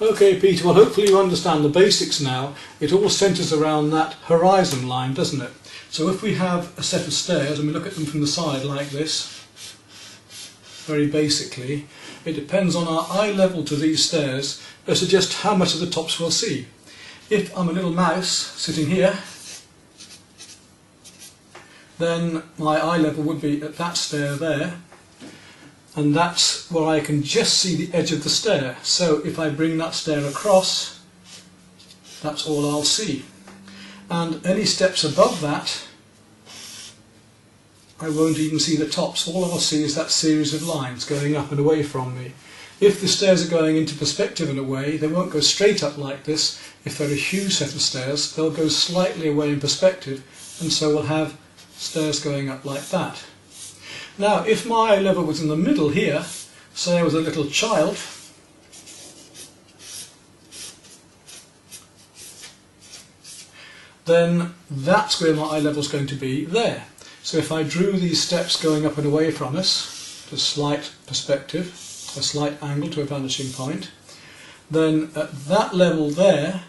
Okay, Peter, well hopefully you understand the basics now. It all centres around that horizon line, doesn't it? So if we have a set of stairs and we look at them from the side like this, very basically, it depends on our eye level to these stairs as to just how much of the tops we'll see. If I'm a little mouse sitting here, then my eye level would be at that stair there, and that's where I can just see the edge of the stair. So if I bring that stair across, that's all I'll see. And any steps above that, I won't even see the tops. All I'll see is that series of lines going up and away from me. If the stairs are going into perspective and away, they won't go straight up like this. If they're a huge set of stairs, they'll go slightly away in perspective, and so we'll have stairs going up like that. Now, if my eye level was in the middle here, say I was a little child, then that's where my eye level is going to be there. So if I drew these steps going up and away from us, to slight perspective, a slight angle to a vanishing point, then at that level there,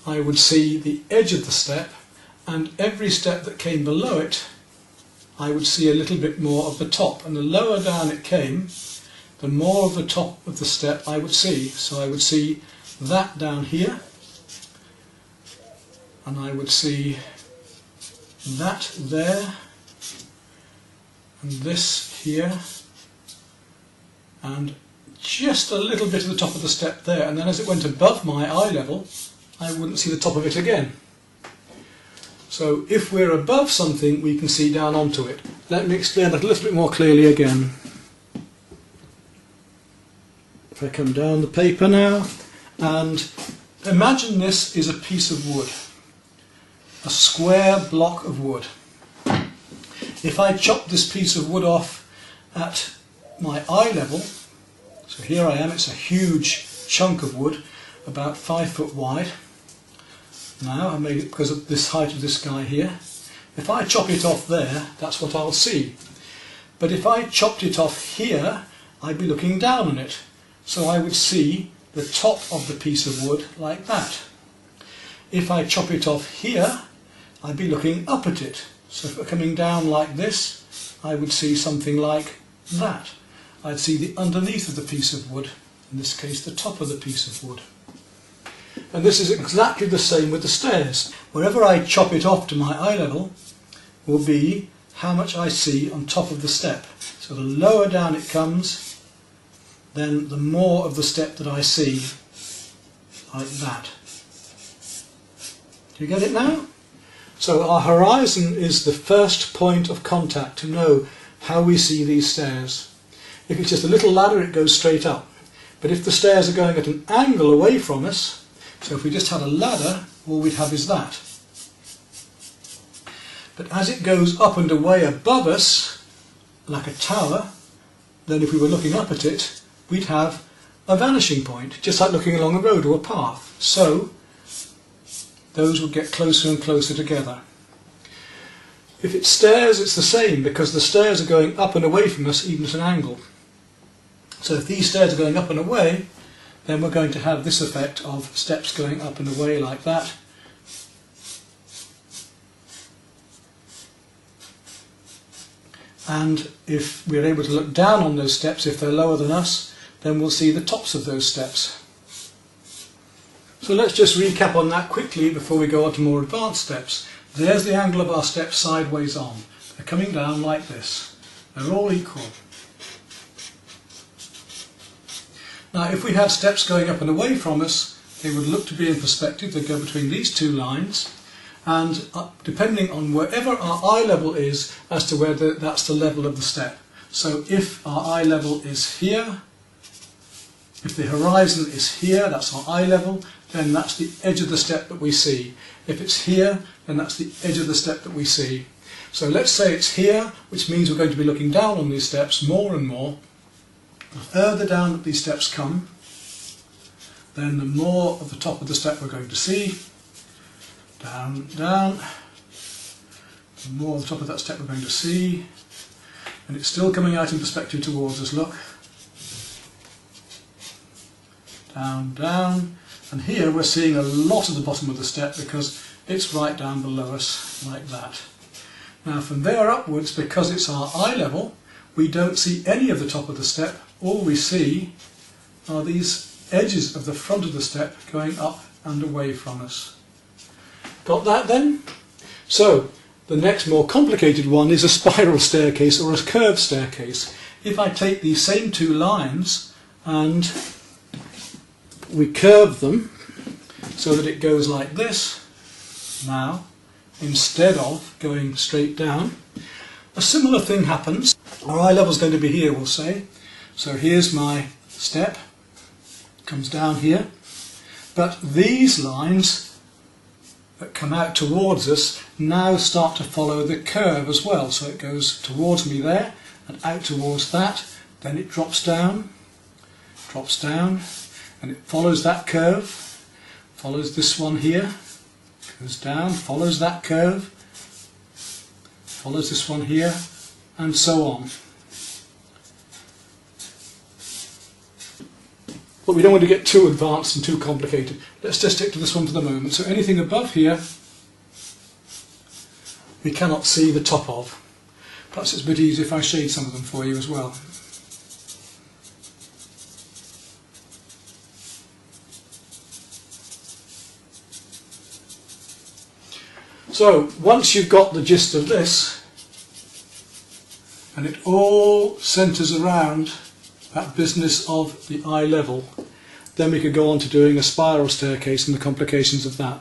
I would see the edge of the step, and every step that came below it, I would see a little bit more of the top. And the lower down it came, the more of the top of the step I would see. So I would see that down here, and I would see that there, and this here, and just a little bit of the top of the step there, and then as it went above my eye level, I wouldn't see the top of it again. So if we're above something, we can see down onto it. Let me explain that a little bit more clearly again. If I come down the paper now, and imagine this is a piece of wood, a square block of wood. If I chop this piece of wood off at my eye level, so here I am, it's a huge chunk of wood, about 5 foot wide. Now I made it because of this height of this guy here. If I chop it off there, that's what I'll see. But if I chopped it off here, I'd be looking down on it. So I would see the top of the piece of wood like that. If I chop it off here, I'd be looking up at it. So if we're coming down like this, I would see something like that. I'd see the underneath of the piece of wood, in this case the top of the piece of wood. And this is exactly the same with the stairs. Wherever I chop it off to my eye level will be how much I see on top of the step. So the lower down it comes, then the more of the step that I see, like that. Do you get it now? So our horizon is the first point of contact to know how we see these stairs. If it's just a little ladder, it goes straight up. But if the stairs are going at an angle away from us, so if we just had a ladder, all we'd have is that. But as it goes up and away above us, like a tower, then if we were looking up at it, we'd have a vanishing point, just like looking along a road or a path. So those would get closer and closer together. If it's stairs, it's the same, because the stairs are going up and away from us, even at an angle. So if these stairs are going up and away, then we're going to have this effect of steps going up and away like that. And if we're able to look down on those steps, if they're lower than us, then we'll see the tops of those steps. So let's just recap on that quickly before we go on to more advanced steps. There's the angle of our steps sideways on. They're coming down like this. They're all equal. Now if we had steps going up and away from us, they would look to be in perspective. They go between these two lines, and depending on wherever our eye level is as to whether that's the level of the step. So if our eye level is here, if the horizon is here, that's our eye level, then that's the edge of the step that we see. If it's here, then that's the edge of the step that we see. So let's say it's here, which means we're going to be looking down on these steps more and more. The further down that these steps come, then the more of the top of the step we're going to see. Down, down. The more of the top of that step we're going to see. And it's still coming out in perspective towards us, look. down, down, and here we're seeing a lot of the bottom of the step because it's right down below us like that. Now from there upwards, because it's our eye level, we don't see any of the top of the step. All we see are these edges of the front of the step going up and away from us. Got that then? So the next more complicated one is a spiral staircase or a curved staircase. If I take these same two lines and we curve them so that it goes like this now, instead of going straight down, a similar thing happens. Our eye level is going to be here, we'll say. So here's my step, comes down here, but these lines that come out towards us now start to follow the curve as well. So it goes towards me there and out towards that, then it drops down, and it follows that curve, follows this one here, goes down, follows that curve, follows this one here, and so on. But we don't want to get too advanced and too complicated. Let's just stick to this one for the moment. So anything above here, we cannot see the top of. Perhaps it's a bit easier if I shade some of them for you as well. So once you've got the gist of this, and it all centres around that business of the eye level, then we could go on to doing a spiral staircase and the complications of that.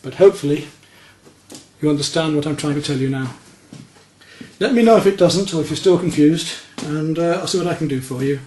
But hopefully you understand what I'm trying to tell you now. Let me know if it doesn't, or if you're still confused, and I'll see what I can do for you.